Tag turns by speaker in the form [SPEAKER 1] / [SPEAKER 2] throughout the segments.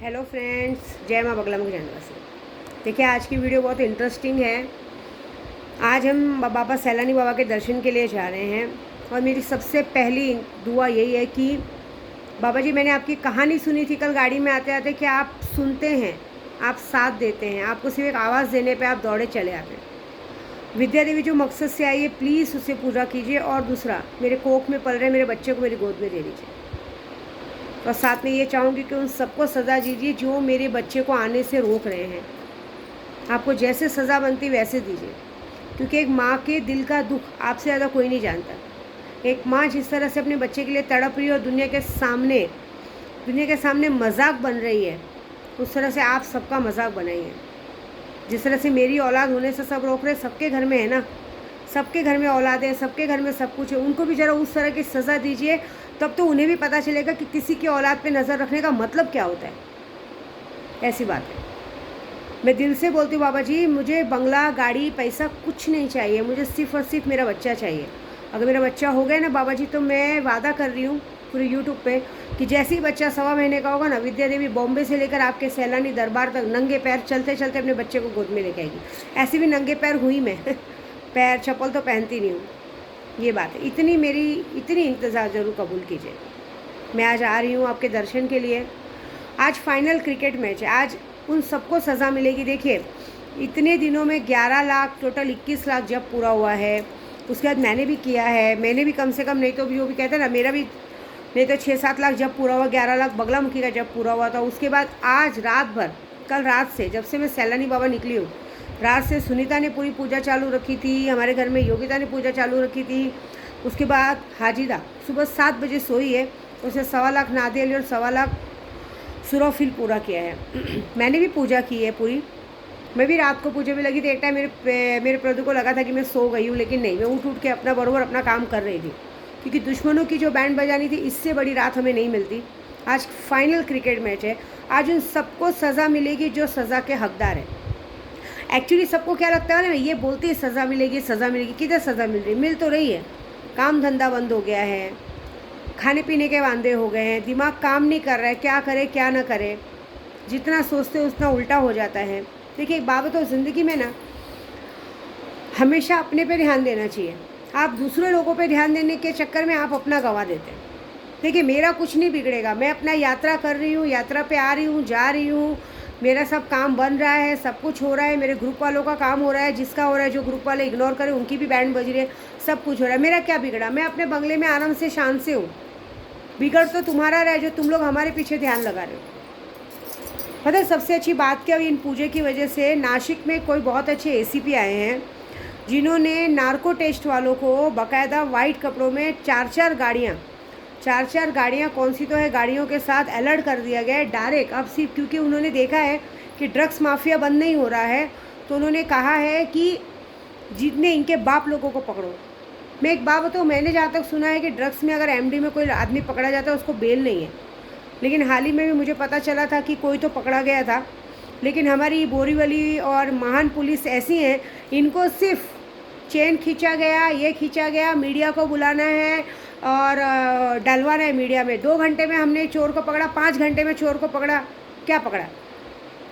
[SPEAKER 1] Hello friends, जय माँ बगला मुख जानवासी। देखिए, आज की वीडियो बहुत इंटरेस्टिंग है। आज हम बाबा सैलानी बाबा के दर्शन के लिए जा रहे हैं और मेरी सबसे पहली दुआ यही है कि बाबा जी, मैंने आपकी कहानी सुनी थी कल गाड़ी में आते आते कि आप सुनते हैं, आप साथ देते हैं, आपको सिर्फ एक आवाज़ देने पर आप दौड़े चले आते हैं। विद्या देवी जो मकसद से आई है, प्लीज़ उससे पूरा कीजिए। और दूसरा, मेरे कोख में पल रहे मेरे बच्चे को मेरी गोद में दे दीजिए। और साथ में ये चाहूँगी कि उन सबको सज़ा दीजिए जो मेरे बच्चे को आने से रोक रहे हैं। आपको जैसे सज़ा बनती वैसे दीजिए, क्योंकि एक माँ के दिल का दुख आपसे ज़्यादा कोई नहीं जानता। एक माँ जिस तरह से अपने बच्चे के लिए तड़प रही है और दुनिया के सामने मजाक बन रही है, उस तरह से आप सबका मजाक बनाइए। जिस तरह से मेरी औलाद होने से सब रोक रहे, सबके घर में है ना, सबके घर में औलाद है, सबके घर में सब कुछ है, उनको भी ज़रा उस तरह की सज़ा दीजिए। तब तो उन्हें भी पता चलेगा कि किसी की औलाद पे नज़र रखने का मतलब क्या होता है। ऐसी बात है। मैं दिल से बोलती हूँ बाबा जी, मुझे बंगला, गाड़ी, पैसा कुछ नहीं चाहिए, मुझे सिर्फ़ और सिर्फ मेरा बच्चा चाहिए। अगर मेरा बच्चा हो गया ना बाबा जी, तो मैं वादा कर रही हूँ पूरे यूट्यूब पे कि जैसे ही बच्चा 1.25 महीने का होगा ना, विद्या देवी बॉम्बे से लेकर आपके सैलानी दरबार तक नंगे पैर चलते चलते अपने बच्चे को गोद में लेके आएगी। ऐसे भी नंगे पैर हुई मैं पैर चप्पल तो पहनती नहीं हूँ, ये बात है। इतनी इंतज़ार ज़रूर कबूल कीजिए। मैं आज आ रही हूँ आपके दर्शन के लिए। आज फाइनल क्रिकेट मैच है, आज उन सबको सज़ा मिलेगी। देखिए, इतने दिनों में 11 लाख, टोटल 21 लाख जब पूरा हुआ है, उसके बाद मैंने भी किया है, मैंने भी कम से कम, नहीं तो भी वो भी कहते हैं ना, मेरा भी नहीं तो 6-7 लाख जब पूरा हुआ, 11 लाख बगलामुखी का जब पूरा हुआ था। उसके बाद आज रात भर, कल रात से जब से मैं सैलानी बाबा निकली हूँ, रात से सुनीता ने पूरी पूजा चालू रखी थी, हमारे घर में योगिता ने पूजा चालू रखी थी। उसके बाद हाजिदा सुबह 7 बजे सोई है, उसने 1.25 लाख नादिया और 1.25 लाख सुरफिल पूरा किया है। मैंने भी पूजा की है पूरी, मैं भी रात को पूजा में लगी थी। एक टाइम मेरे प्रभु को लगा था कि मैं सो गई हूँ, लेकिन नहीं, मैं उठ के अपना बरोबर अपना काम कर रही थी, क्योंकि दुश्मनों की जो बैंड बजानी थी, इससे बड़ी रात हमें नहीं मिलती। आज फाइनल क्रिकेट मैच है, आज उन सबको सज़ा मिलेगी जो सज़ा के हकदार है। एक्चुअली सबको क्या लगता है ना, ये बोलती है सज़ा मिलेगी, किधर सज़ा मिल रही, मिल तो रही है। काम धंधा बंद हो गया है, खाने पीने के वांदे हो गए हैं, दिमाग काम नहीं कर रहा है, क्या करे क्या ना करे, जितना सोचते उतना उल्टा हो जाता है। देखिए, एक बात तो ज़िंदगी में ना, हमेशा अपने पे ध्यान देना चाहिए। आप दूसरे लोगों पे ध्यान देने के चक्कर में आप अपना गंवा देते हैं। देखिए, मेरा कुछ नहीं बिगड़ेगा, मैं अपना यात्रा कर रही हूँ, यात्रा पे आ रही हूँ, जा रही हूँ, मेरा सब काम बन रहा है, सब कुछ हो रहा है, मेरे ग्रुप वालों का काम हो रहा है, जिसका हो रहा है, जो ग्रुप वाले इग्नोर करें उनकी भी बैंड बज रही है, सब कुछ हो रहा है। मेरा क्या बिगड़ा, मैं अपने बंगले में आराम से शान से हूँ। बिगड़ तो तुम्हारा रहा है, जो तुम लोग हमारे पीछे ध्यान लगा रहे हो। पता है सबसे अच्छी बात क्या हुई, इन पूजे की वजह से नासिक में कोई बहुत अच्छे एसीपी आए हैं, जिन्होंने नार्को टेस्ट वालों को बाकायदा वाइट कपड़ों में 4-4 गाड़ियाँ कौन सी तो है गाड़ियों के साथ अलर्ट कर दिया गया है डायरेक्ट। अब सिर्फ क्योंकि उन्होंने देखा है कि ड्रग्स माफिया बंद नहीं हो रहा है, तो उन्होंने कहा है कि जितने इनके बाप लोगों को पकड़ो। मैं एक बात बताऊँ, मैंने जहाँ तक सुना है कि ड्रग्स में अगर एमडी में कोई आदमी पकड़ा जाता है उसको बेल नहीं है, लेकिन हाल ही में भी मुझे पता चला था कि कोई तो पकड़ा गया था। लेकिन हमारी बोरीवली और महान पुलिस ऐसी हैं, इनको सिर्फ चेन खींचा गया, ये खींचा गया, मीडिया को बुलाना है और डलवाना है मीडिया में। 2 घंटे में हमने चोर को पकड़ा, 5 घंटे में चोर को पकड़ा। क्या पकड़ा?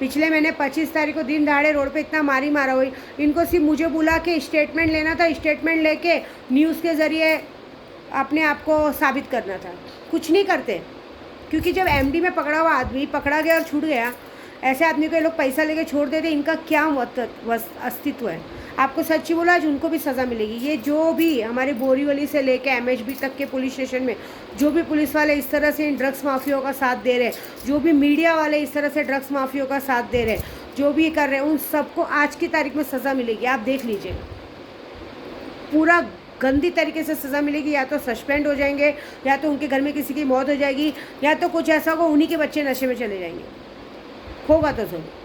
[SPEAKER 1] पिछले महीने 25 तारीख को दिन दहाड़े रोड पे इतना मारा हुई। इनको सिर्फ मुझे बुला के स्टेटमेंट लेना था, स्टेटमेंट लेके न्यूज़ के ज़रिए अपने आप को साबित करना था। कुछ नहीं करते, क्योंकि जब एमडी में पकड़ा हुआ आदमी पकड़ा गया और छूट गया, ऐसे आदमी को ये लोग पैसा लेके छोड़ देते, इनका क्या अस्तित्व है? आपको सच्ची बोला, आज उनको भी सज़ा मिलेगी। ये जो भी हमारे बोरीवली से लेके एमएचबी तक के पुलिस स्टेशन में जो भी पुलिस वाले इस तरह से इन ड्रग्स माफियों का साथ दे रहे हैं, जो भी मीडिया वाले इस तरह से ड्रग्स माफियों का साथ दे रहे हैं, जो भी कर रहे हैं, उन सबको आज की तारीख में सज़ा मिलेगी। आप देख लीजिएगा, पूरा गंदी तरीके से सज़ा मिलेगी। या तो सस्पेंड हो जाएंगे, या तो उनके घर में किसी की मौत हो जाएगी, या तो कुछ ऐसा होगा उन्हीं के बच्चे नशे में चले जाएंगे। होगा तो जरूर।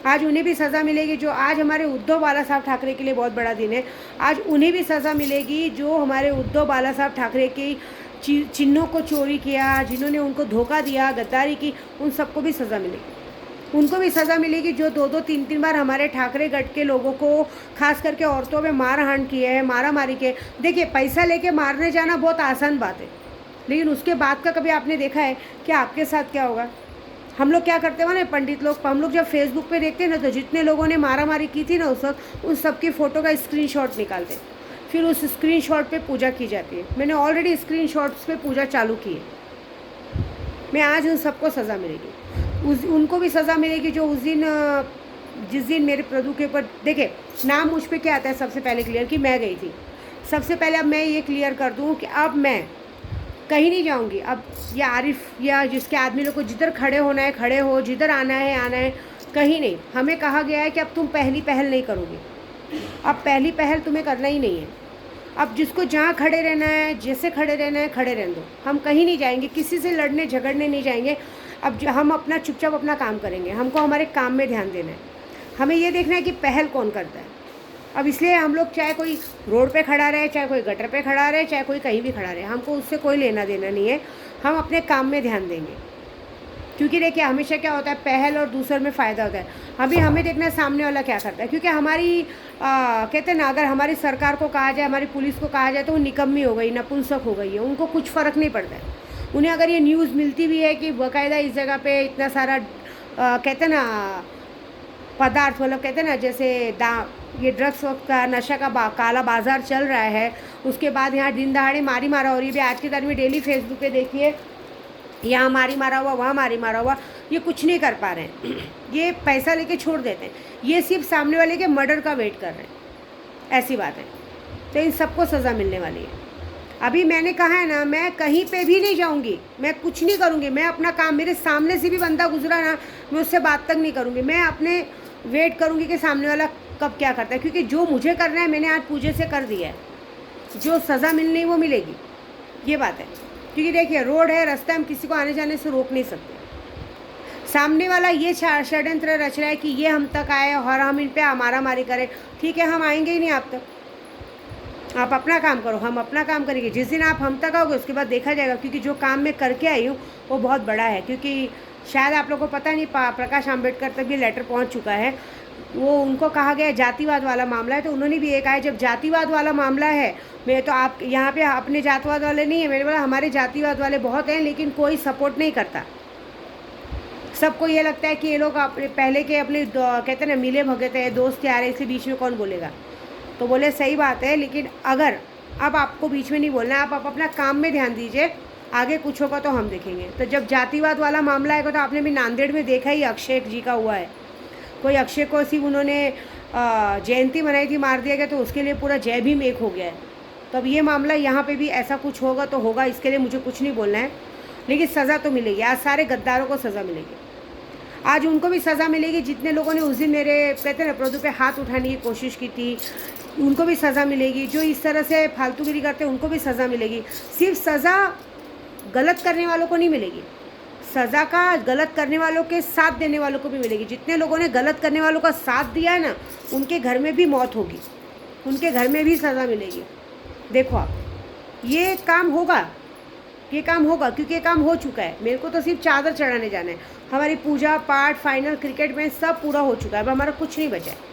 [SPEAKER 1] आज उन्हें भी सज़ा मिलेगी। जो आज हमारे उद्धव बाला साहब ठाकरे के लिए बहुत बड़ा दिन है, आज उन्हें भी सज़ा मिलेगी जो हमारे उद्धव बाला साहब ठाकरे की चिन्हों को चोरी किया, जिन्होंने उनको धोखा दिया, गद्दारी की, उन सबको भी सज़ा मिलेगी। उनको भी सज़ा मिलेगी जो 2-2, 3-3 बार हमारे ठाकरे गढ़ के लोगों को, खास करके औरतों में मारहान किए है, मारामारी के। देखिए, पैसा लेके मारने जाना बहुत आसान बात है, लेकिन उसके बाद का कभी आपने देखा है कि आपके साथ क्या होगा? हम लोग क्या करते हैं ना पंडित लोग, हम लोग जब फेसबुक पे देखते हैं ना, तो जितने लोगों ने मारा मारी की थी ना उस वक्त, उन सबकी फ़ोटो का स्क्रीनशॉट निकालते, फिर उस स्क्रीनशॉट पे पूजा की जाती है। मैंने ऑलरेडी स्क्रीनशॉट्स पे पूजा चालू की है। मैं आज उन सबको सज़ा मिलेगी, उनको भी सज़ा मिलेगी जो उस दिन जिस दिन मेरे प्रभु के ऊपर, देखिए नाम मुझ पे क्या आता है सबसे पहले क्लियर कि मैं गई थी। सबसे पहले अब मैं ये क्लियर कर दूँ कि अब मैं कहीं नहीं जाऊंगी। अब या आरिफ या जिसके आदमी लोग को जिधर खड़े होना है खड़े हो, जिधर आना है, कहीं नहीं। हमें कहा गया है कि अब तुम पहली पहल नहीं करोगे, अब पहली पहल तुम्हें करना ही नहीं है। अब जिसको जहाँ खड़े रहना है, जैसे खड़े रहना है, खड़े रहने दो। हम कहीं नहीं जाएंगे, किसी से लड़ने झगड़ने नहीं जाएंगे। अब हम अपना चुपचाप अपना काम करेंगे। हमको हमारे काम में ध्यान देना है। हमें ये देखना है कि पहल कौन करता है। अब इसलिए हम लोग चाहे कोई रोड पे खड़ा रहे, चाहे कोई गटर पे खड़ा रहे, चाहे कोई कहीं भी खड़ा रहे, हमको उससे कोई लेना देना नहीं है। हम अपने काम में ध्यान देंगे, क्योंकि देखिए हमेशा क्या होता है, पहल और दूसरे में फ़ायदा होता है। अभी हमें देखना है सामने वाला क्या करता है, क्योंकि हमारी कहते हैं ना, अगर हमारी सरकार को कहा जाए, हमारी पुलिस को कहा जाए तो वो निकम्मी हो गई, नपुंसक हो गई है। उनको कुछ फ़र्क नहीं पड़ता है। उन्हें अगर ये न्यूज़ मिलती भी है कि बाकायदा इस जगह पे इतना सारा कहते हैं ना पदार्थ, मतलब कहते हैं ना जैसे ये ड्रग्स का नशा का काला बाज़ार चल रहा है, उसके बाद यहाँ दिन दहाड़े मारी मारा हो रही है। आज की तारीख में डेली फेसबुक पे देखिए, यहाँ मारी मारा हुआ, वहाँ मारी मारा हुआ, ये कुछ नहीं कर पा रहे हैं। ये पैसा लेके छोड़ देते हैं। ये सिर्फ सामने वाले के मर्डर का वेट कर रहे हैं, ऐसी बात है। तो इन सबको सज़ा मिलने वाली है। अभी मैंने कहा है ना, मैं कहीं पे भी नहीं जाऊंगी, मैं कुछ नहीं करूंगी। मैं अपना काम, मेरे सामने से भी बंदा गुजरा ना, मैं उससे बात तक नहीं करूंगी। मैं अपने वेट करूंगी कि सामने वाला कब क्या करता है, क्योंकि जो मुझे करना है मैंने आज पूजे से कर दिया है। जो सज़ा मिलनी है वो मिलेगी, ये बात है। क्योंकि देखिए रोड है, रास्ता, हम किसी को आने जाने से रोक नहीं सकते। सामने वाला ये षड्यंत्र रच रहा है कि ये हम तक आए और हम इन पर मारा मारी करें। ठीक है, हम आएंगे ही नहीं आप तक। आप अपना काम करो, हम अपना काम करेंगे। जिस दिन आप हम तक आओगे उसके बाद देखा जाएगा, क्योंकि जो काम मैं करके आई हूँ वो बहुत बड़ा है। क्योंकि शायद आप लोगों को पता नहीं, प्रकाश आंबेडकर तक भी लेटर पहुँच चुका है। वो उनको कहा गया जातिवाद वाला मामला है, तो उन्होंने भी एक आया, जब जातिवाद वाला मामला है, मैं तो आप यहाँ पे अपने जातिवाद वाले नहीं है। मैंने बोला हमारे जातिवाद वाले बहुत हैं, लेकिन कोई सपोर्ट नहीं करता। सबको ये लगता है कि ये लोग अपने पहले के अपने कहते हैं ना मिले भगत है, दोस्त यार, इसके बीच में कौन बोलेगा। तो बोले सही बात है, लेकिन अगर अब आपको बीच में नहीं बोलना है, आप अपना काम में ध्यान दीजिए, आगे कुछ होगा तो हम देखेंगे। तो जब जातिवाद वाला मामला आएगा, तो आपने भी नांदेड़ में देखा ही, अक्षय जी का हुआ है। कोई अक्षय को सिर्फ उन्होंने जयंती मनाई थी, मार दिया गया, तो उसके लिए पूरा जय भीम एक हो गया है। तो अब ये मामला यहाँ पे भी ऐसा कुछ होगा तो होगा, इसके लिए मुझे कुछ नहीं बोलना है, लेकिन सज़ा तो मिलेगी। आज सारे गद्दारों को सज़ा मिलेगी, आज उनको भी सज़ा मिलेगी जितने लोगों ने उस दिन मेरे कहते हैं ना प्रभु पे हाथ उठाने की कोशिश की थी, उनको भी सज़ा मिलेगी। जो इस तरह से फालतूगिरी करते हैं उनको भी सज़ा मिलेगी। सिर्फ सज़ा गलत करने वालों को नहीं मिलेगी, सज़ा का गलत करने वालों के साथ देने वालों को भी मिलेगी। जितने लोगों ने गलत करने वालों का साथ दिया है ना, उनके घर में भी मौत होगी, उनके घर में भी सज़ा मिलेगी। देखो आप, ये काम होगा, ये काम होगा, क्योंकि ये काम हो चुका है। मेरे को तो सिर्फ चादर चढ़ाने जाना है। हमारी पूजा पाठ, फाइनल, क्रिकेट में सब पूरा हो चुका है। अब हमारा कुछ नहीं बचा है।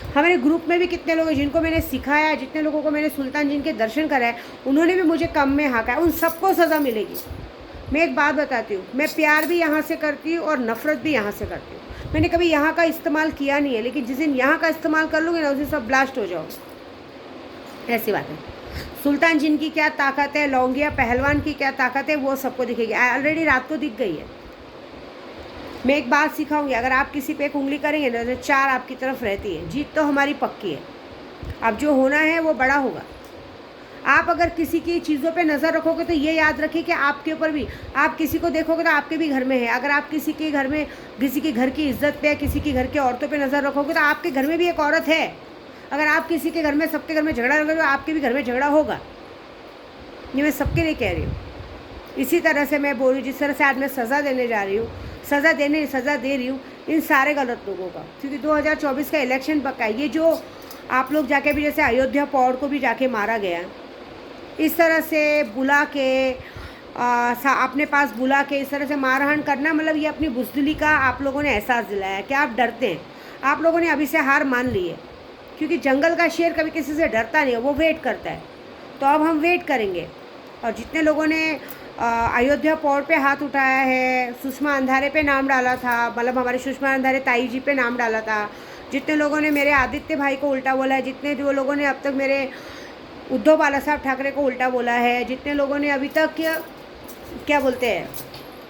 [SPEAKER 1] हमारे ग्रुप में भी कितने लोग हैं जिनको मैंने सिखाया, जितने लोगों को मैंने सुल्तान जी के दर्शन कराए, उन्होंने भी मुझे कम में हाका है। उन सबको सज़ा मिलेगी। मैं एक बात बताती हूँ, मैं प्यार भी यहाँ से करती हूँ और नफ़रत भी यहाँ से करती हूँ। मैंने कभी यहाँ का इस्तेमाल किया नहीं है, लेकिन जिस दिन यहाँ का इस्तेमाल कर लूँगी ना, उस दिन सब ब्लास्ट हो जाओ, ऐसी बात है। सुल्तान जिन की क्या ताकत है, लौंगिया पहलवान की क्या ताकत है, वो सबको दिखेगी। ऑलरेडी रात को दिख गई है। मैं एक बात सिखाऊंगी, अगर आप किसी पे एक उंगली करेंगे ना, तो 4 आपकी तरफ रहती है। जीत तो हमारी पक्की है। अब जो होना है वो बड़ा होगा। आप अगर किसी की चीज़ों पे नज़र रखोगे तो ये याद रखिए कि आपके ऊपर भी, आप किसी को देखोगे तो आपके भी घर में है। अगर आप किसी के घर में, किसी के घर की इज्जत पे, किसी के घर के औरतों पे नज़र रखोगे तो आपके घर में भी एक औरत है। अगर आप किसी के घर में, सबके घर में झगड़ा रखोगे तो आपके भी घर में झगड़ा होगा। ये मैं सबके लिए कह रही हूँ। इसी तरह से मैं बोल रही हूँ, जिस तरह से आज मैं सज़ा देने जा रही हूँ, सज़ा दे रही हूँ इन सारे गलत लोगों का, क्योंकि 2024 का इलेक्शन पक्का है। ये जो आप लोग जाके भी, जैसे अयोध्या पौड़ को भी जाके मारा गया, इस तरह से बुला के अपने पास बुला के इस तरह से मारहान करना, मतलब ये अपनी बुज़दिली का आप लोगों ने एहसास दिलाया है कि आप डरते हैं। आप लोगों ने अभी से हार मान ली है, क्योंकि जंगल का शेर कभी किसी से डरता नहीं है, वो वेट करता है। तो अब हम वेट करेंगे। और जितने लोगों ने अयोध्या पोर्ट पे हाथ उठाया है, सुषमा अंधारे पे नाम डाला था, मतलब हमारे सुषमा अंधारे ताई जी पे नाम डाला था, जितने लोगों ने मेरे आदित्य भाई को उल्टा बोला है, जितने जो लोगों ने अब तक मेरे उद्धव बाला साहब ठाकरे को उल्टा बोला है, जितने लोगों ने अभी तक क्या बोलते हैं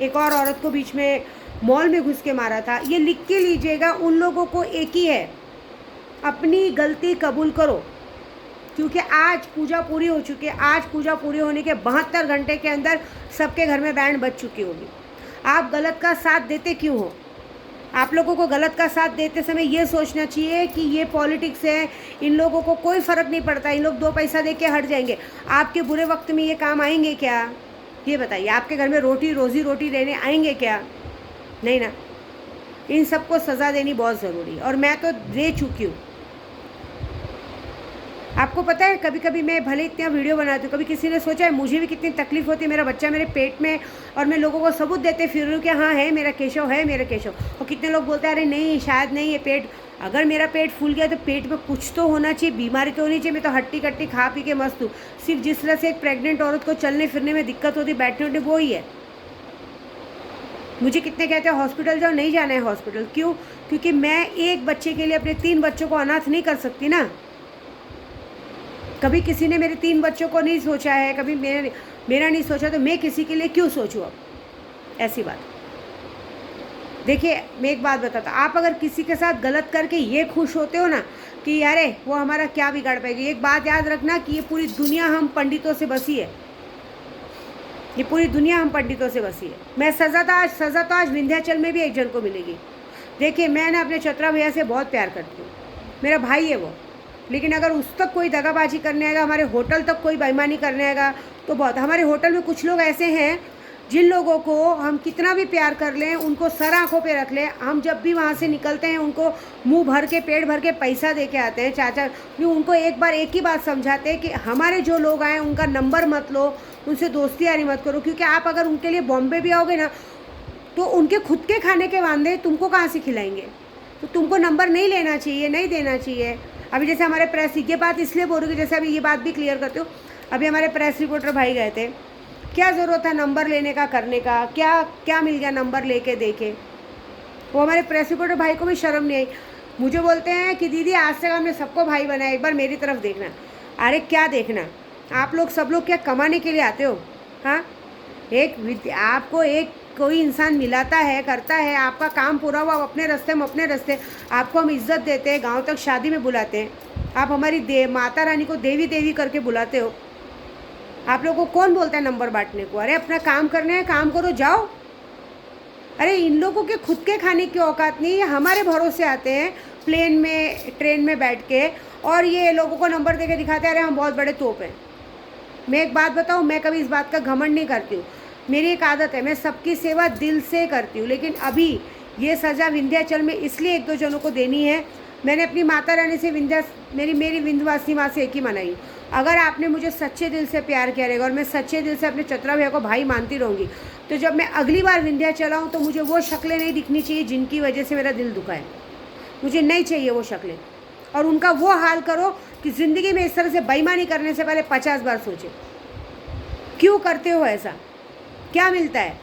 [SPEAKER 1] एक और औरत को बीच में मॉल में घुस के मारा था, ये लिख के लीजिएगा। उन लोगों को एक ही है, अपनी गलती कबूल करो, क्योंकि आज पूजा पूरी हो चुकी है। आज पूजा पूरी होने के 72 घंटे के अंदर सबके घर में बैंड बज चुकी होगी। आप गलत का साथ देते क्यों हो? आप लोगों को गलत का साथ देते समय ये सोचना चाहिए कि ये पॉलिटिक्स है, इन लोगों को कोई फ़र्क नहीं पड़ता, इन लोग 2 पैसा दे के हट जाएंगे। आपके बुरे वक्त में ये काम आएंगे क्या? ये बताइए। आपके घर में रोज़ी रोटी देने आएंगे क्या? नहीं ना। इन सबको सज़ा देनी बहुत ज़रूरी है, और मैं तो दे चुकी हूँ। आपको पता है, कभी कभी मैं भले इतना वीडियो बनाती हूँ, कभी किसी ने सोचा है मुझे भी कितनी तकलीफ़ होती है, मेरा बच्चा मेरे पेट में, और मैं लोगों को सबूत देते फिर रही हूँ कि हाँ है मेरा केशव, है मेरा केशव। और कितने लोग बोलते हैं अरे नहीं शायद नहीं, ये पेट, अगर मेरा पेट फूल गया तो पेट में कुछ तो होना चाहिए, बीमारी तो होनी चाहिए। मैं तो हट्टी कट्टी खा पी के मस्त हूँ। सिर्फ जिस तरह से एक प्रेग्नेंट औरत को चलने फिरने में दिक्कत होती, बैठने उठने, वो ही है। मुझे कितने कहते हैं हॉस्पिटल जाओ, नहीं जाना है हॉस्पिटल। क्यों? क्योंकि मैं एक बच्चे के लिए अपने 3 बच्चों को अनाथ नहीं कर सकती ना। कभी किसी ने मेरे 3 बच्चों को नहीं सोचा है, कभी मेरा नहीं सोचा, तो मैं किसी के लिए क्यों सोचूँ अब? ऐसी बात। देखिए मैं एक बात बताता हूँ, आप अगर किसी के साथ गलत करके ये खुश होते हो ना कि यारे वो हमारा क्या बिगाड़ पाएगी, एक बात याद रखना कि ये पूरी दुनिया हम पंडितों से बसी है। ये पूरी दुनिया हम पंडितों से बसी है। मैं सज़ा तो आज विंध्याचल में भी एक जन को मिलेगी। देखिए मैं ना अपने चतरा भैया से बहुत प्यार करती हूँ, मेरा भाई है वो, लेकिन अगर उस तक कोई दगाबाजी करने आएगा, हमारे होटल तक कोई बेईमानी करने आएगा तो बहुत। हमारे होटल में कुछ लोग ऐसे हैं जिन लोगों को हम कितना भी प्यार कर लें, उनको सर आँखों पे रख लें, हम जब भी वहाँ से निकलते हैं उनको मुंह भर के पेट भर के पैसा दे के आते हैं। चाचा भी उनको एक ही बात समझाते हैं कि हमारे जो लोग आए उनका नंबर मत लो, उनसे दोस्ती यारी मत करो, क्योंकि आप अगर उनके लिए बॉम्बे भी आओगे ना तो उनके खुद के खाने के वांदे तुमको कहाँ से खिलाएंगे। तो तुमको नंबर नहीं लेना चाहिए, नहीं देना चाहिए। अभी जैसे हमारे प्रेस, ये बात इसलिए बोल रही हूँ जैसे अभी ये बात भी क्लियर करते हो, अभी हमारे प्रेस रिपोर्टर भाई गए थे, क्या ज़रूरत था नंबर लेने का, करने का, क्या मिल गया नंबर लेके देखे। वो हमारे प्रेस रिपोर्टर भाई को भी शर्म नहीं आई, मुझे बोलते हैं कि दीदी आज तक हमने सबको भाई बनाया, एक बार मेरी तरफ देखना। अरे क्या देखना, आप लोग सब लोग क्या कमाने के लिए आते हो? हाँ, आपको एक कोई इंसान मिलाता है, करता है, आपका काम पूरा हुआ, अपने रास्ते में अपने रास्ते, आपको हम इज्जत देते हैं, गांव तक शादी में बुलाते हैं, आप हमारी माता रानी को देवी देवी करके बुलाते हो। आप लोगों को कौन बोलता है नंबर बांटने को? अरे अपना काम करने है, काम करो, जाओ। अरे इन लोगों के खुद के खाने की औकात नहीं, ये हमारे भरोसे आते हैं प्लेन में ट्रेन में बैठ के, और ये लोगों को नंबर दे के दिखाते हैं अरे हम बहुत बड़े तोप हैं। मैं एक बात बताऊँ, मैं कभी इस बात का घमंड नहीं करती हूँ, मेरी एक आदत है, मैं सबकी सेवा दिल से करती हूँ। लेकिन अभी ये सज़ा विंध्याचल में इसलिए 1-2 जनों को देनी है। मैंने अपनी माता रानी से मेरी विंध्यवासिनी माँ से एक ही मनाई, अगर आपने मुझे सच्चे दिल से प्यार किया रहेगा और मैं सच्चे दिल से अपने चतरा भैया को भाई मानती रहूँगी, तो जब मैं अगली बार विंध्याचल आऊँ तो मुझे वो शक्लें नहीं दिखनी चाहिए जिनकी वजह से मेरा दिल दुखा है। मुझे नहीं चाहिए वो शक्लें। और उनका वो हाल करो कि ज़िंदगी में इस तरह से बेईमानी करने से पहले 50 बार सोचें, क्यों करते हो ऐसा, क्या मिलता है।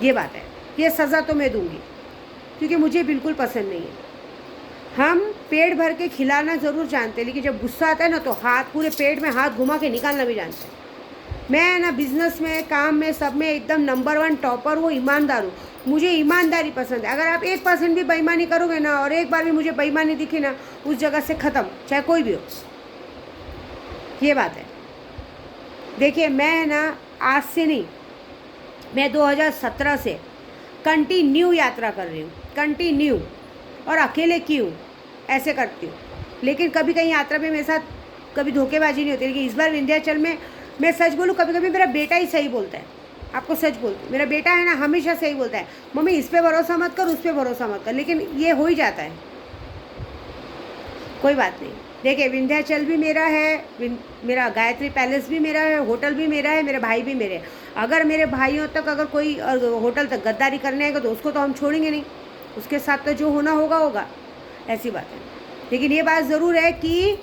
[SPEAKER 1] ये बात है, ये सज़ा तो मैं दूंगी क्योंकि मुझे बिल्कुल पसंद नहीं है। हम पेट भर के खिलाना ज़रूर जानते हैं, लेकिन जब गुस्सा आता है ना तो हाथ, पूरे पेट में हाथ घुमा के निकालना भी जानते हैं। मैं ना बिज़नेस में, काम में, सब में एकदम नंबर 1 टॉपर हूँ, ईमानदार हूँ। मुझे ईमानदारी पसंद है। अगर आप 1% भी बेईमानी करोगे ना, और एक बार भी मुझे बेईमानी दिखी ना, उस जगह से ख़त्म, चाहे कोई भी हो। ये बात है। देखिए मैं ना आज से नहीं, मैं 2017 से कंटिन्यू यात्रा कर रही हूँ, कंटिन्यू, और अकेले क्यों ऐसे करती हूँ। लेकिन कभी कहीं यात्रा में मेरे साथ कभी धोखेबाजी नहीं होती। लेकिन इस बार विंध्याचल में मैं सच बोलूँ, कभी कभी मेरा बेटा ही सही बोलता है, आपको सच बोलती हूँ। मेरा बेटा है ना, हमेशा सही बोलता है, मम्मी इस पर भरोसा मत कर, उस पर भरोसा मत कर, लेकिन ये हो ही जाता है। कोई बात नहीं। देखिए विंध्याचल भी मेरा है, मेरा गायत्री पैलेस भी मेरा है, होटल भी मेरा है, मेरे भाई भी मेरे हैं। अगर मेरे भाइयों तक अगर कोई होटल तक गद्दारी करने आएगा तो उसको तो हम छोड़ेंगे नहीं, उसके साथ तो जो होना होगा, ऐसी बात है। लेकिन ये बात ज़रूर है कि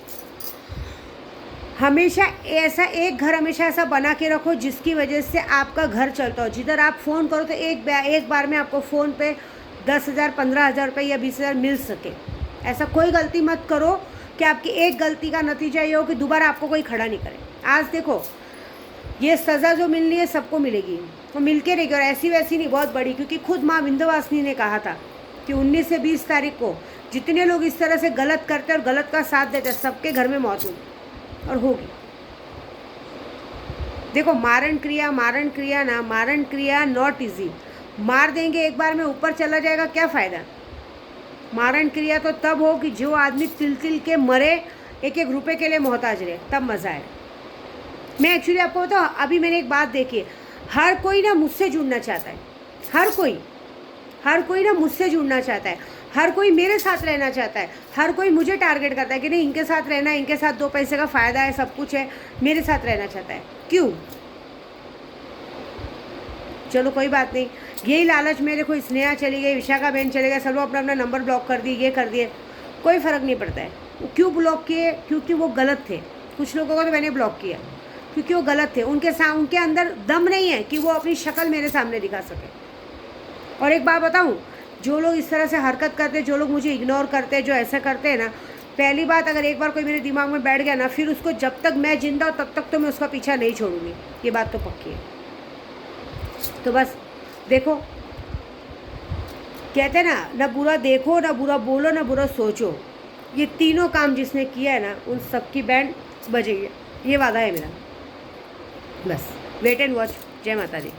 [SPEAKER 1] हमेशा ऐसा एक घर हमेशा ऐसा बना के रखो जिसकी वजह से आपका घर चलता हो। जिधर आप फ़ोन करो तो एक बार में आपको फ़ोन पे 10,000 15,000 रुपये या 20,000 मिल सके। ऐसा कोई गलती मत करो कि आपकी एक गलती का नतीजा ये हो कि दोबारा आपको कोई खड़ा नहीं करे। आज देखो ये सज़ा जो मिलनी है सबको मिलेगी, तो मिल के रहेगी, और ऐसी वैसी नहीं, बहुत बड़ी। क्योंकि खुद माँ विंध्यवासिनी ने कहा था कि 19 से 20 तारीख को जितने लोग इस तरह से गलत करते और गलत का साथ देते हैं सबके घर में मौत होगी और होगी। देखो मारण क्रिया नॉट इजी। मार देंगे एक बार में ऊपर चला जाएगा, क्या फ़ायदा। मारण क्रिया तो तब हो कि जो आदमी तिल तिल के मरे, एक एक रुपए के लिए मोहताज रहे, तब मज़ा आए। मैं एक्चुअली आपको बताऊँ, अभी मैंने एक बात देखी है, हर कोई ना मुझसे जुड़ना चाहता है, हर कोई ना मुझसे जुड़ना चाहता है, हर कोई मेरे साथ रहना चाहता है, हर कोई मुझे टारगेट करता है कि नहीं इनके साथ रहना है, इनके साथ 2 पैसे का फ़ायदा है, सब कुछ है, मेरे साथ रहना चाहता है। क्यों? चलो कोई बात नहीं, यही लालच में देखो स्नेहा चली गई, विशाखा बहन चले गए, सब लोग अपना अपना नंबर ब्लॉक कर दिए, ये कर दिए, कोई फ़र्क नहीं पड़ता है। वो क्यों ब्लॉक किए? क्योंकि वो गलत थे। कुछ लोगों को तो मैंने ब्लॉक किया क्योंकि वो गलत थे, उनके अंदर दम नहीं है कि वो अपनी शक्ल मेरे सामने दिखा सके। और एक बात बताऊँ, जो लोग इस तरह से हरकत करते हैं, जो लोग मुझे इग्नोर करते हैं, जो ऐसा करते हैं ना, पहली बात, अगर एक बार कोई मेरे दिमाग में बैठ गया ना, फिर उसको जब तक मैं जिंदा हूँ तब तक तो मैं उसका पीछा नहीं छोड़ूंगी, ये बात तो पक्की है। तो बस देखो, कहते हैं ना बुरा देखो, ना बुरा बोलो, ना बुरा सोचो, ये तीनों काम जिसने किया है ना, उन सबकी बैंड बजेगी, ये वादा है मेरा। बस वेट एंड वॉच। जय माता दी।